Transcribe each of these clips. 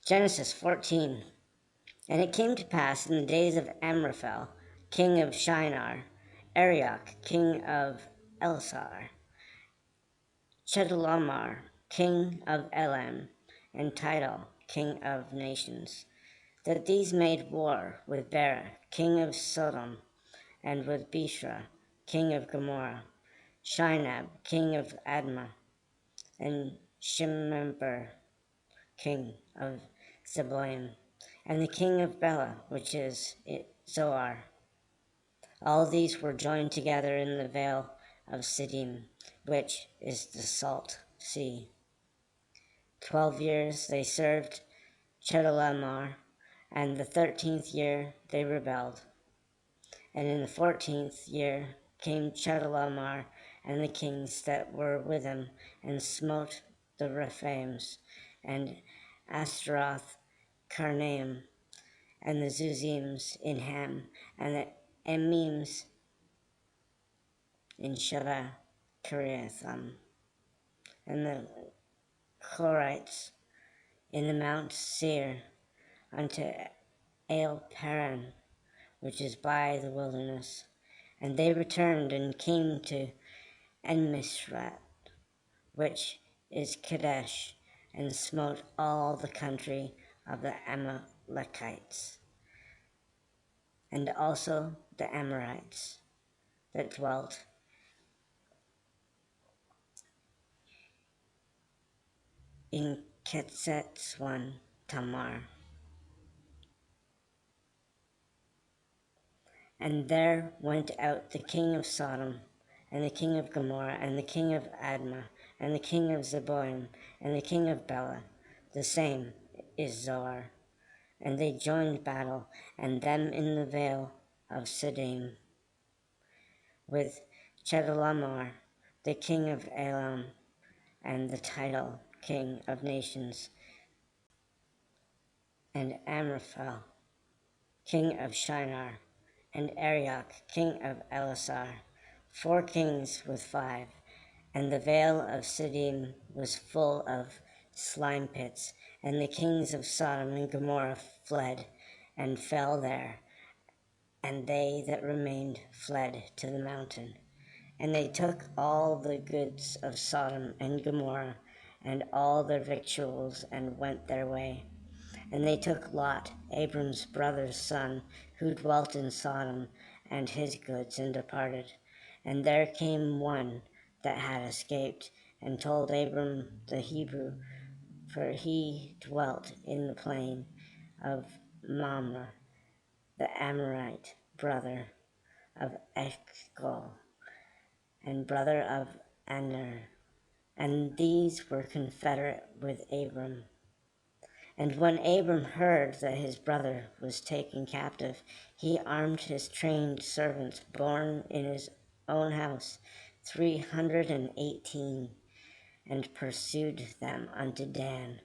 Genesis 14. And it came to pass in the days of Amraphel, king of Shinar, Arioch, king of Elasar, Chedorlaomer, king of Elam, and Tidal, king of nations, that these made war with Bera, king of Sodom, and with Bishra, king of Gomorrah, Shinab, king of Admah, and Shemember, king of Zeboim, and the king of Bela, which is Zoar. All these were joined together in the vale of Siddim, which is the salt sea. 12 years they served Chedorlaomer, and the 13th year they rebelled. And in the 14th year came Chedorlaomer and the kings that were with him, and smote the Rephaims, and Astaroth Karnaim, and the Zuzims in Ham, and the Emims in Shaveh Kiriathim, and the Chlorites in the Mount Seir, unto El Paran, which is by the wilderness. And they returned and came to Enmishrat, which is Kadesh, and smote all the country of the Amalekites, and also the Amorites that dwelt in Ketzetzwan Tamar. And there went out the king of Sodom, and the king of Gomorrah, and the king of Admah, and the king of Zeboim, and the king of Bela, the same is Zoar. And they joined battle, and them in the vale of Siddim, with Chedorlaomer, the king of Elam, and the Tidal, king of nations, and Amraphel, king of Shinar, and Arioch, king of Elasar, 4 kings with 5. And the vale of Siddim was full of slime pits, and the kings of Sodom and Gomorrah fled, and fell there, and they that remained fled to the mountain. And they took all the goods of Sodom and Gomorrah, and all their victuals, and went their way. And they took Lot, Abram's brother's son, who dwelt in Sodom, and his goods, and departed. And there came one that had escaped, and told Abram the Hebrew, for he dwelt in the plain of Mamre, the Amorite, brother of Eshcol, and brother of Aner. And these were confederate with Abram. And when Abram heard that his brother was taken captive, he armed his trained servants born in his own house, 318, and pursued them unto Dan.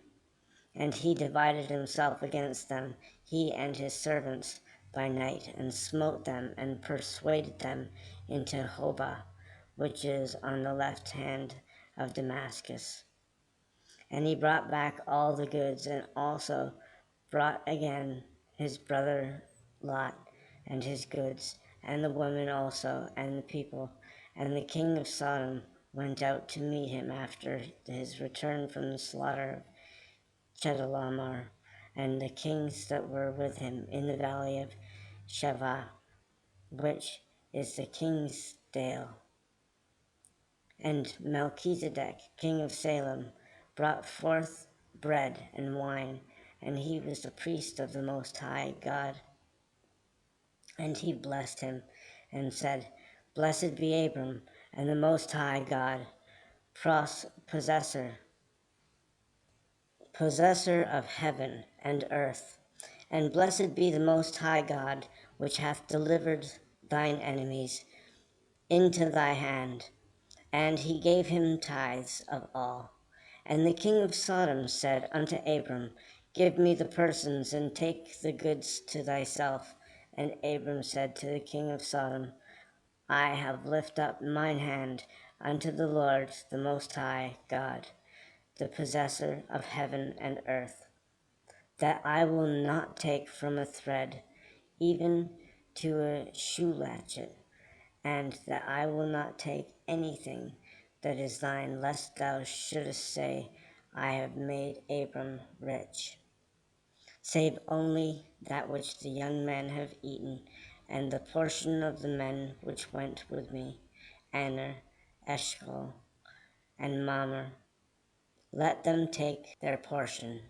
And he divided himself against them, he and his servants, by night, and smote them, and persuaded them into Hobah, which is on the left hand of Damascus. And he brought back all the goods, and also brought again his brother Lot, and his goods, and the women also, and the people. And the king of Sodom went out to meet him after his return from the slaughter of Chedorlaomer, and the kings that were with him in the valley of Shaveh, which is the king's dale. And Melchizedek, king of Salem, brought forth bread and wine, and he was the priest of the Most High God. And he blessed him, and said, Blessed be Abram, and the Most High God, possessor of heaven and earth. And blessed be the Most High God, which hath delivered thine enemies into thy hand. And he gave him tithes of all. And the king of Sodom said unto Abram, Give me the persons, and take the goods to thyself. And Abram said to the king of Sodom, I have lifted up mine hand unto the Lord, the Most High God, the possessor of heaven and earth. that I will not take from a thread, even to a shoe latchet, and that I will not take anything that is thine, lest thou shouldest say, I have made Abram rich, save only that which the young men have eaten, and the portion of the men which went with me, Aner, Eshcol, and Mamre. Let them take their portion.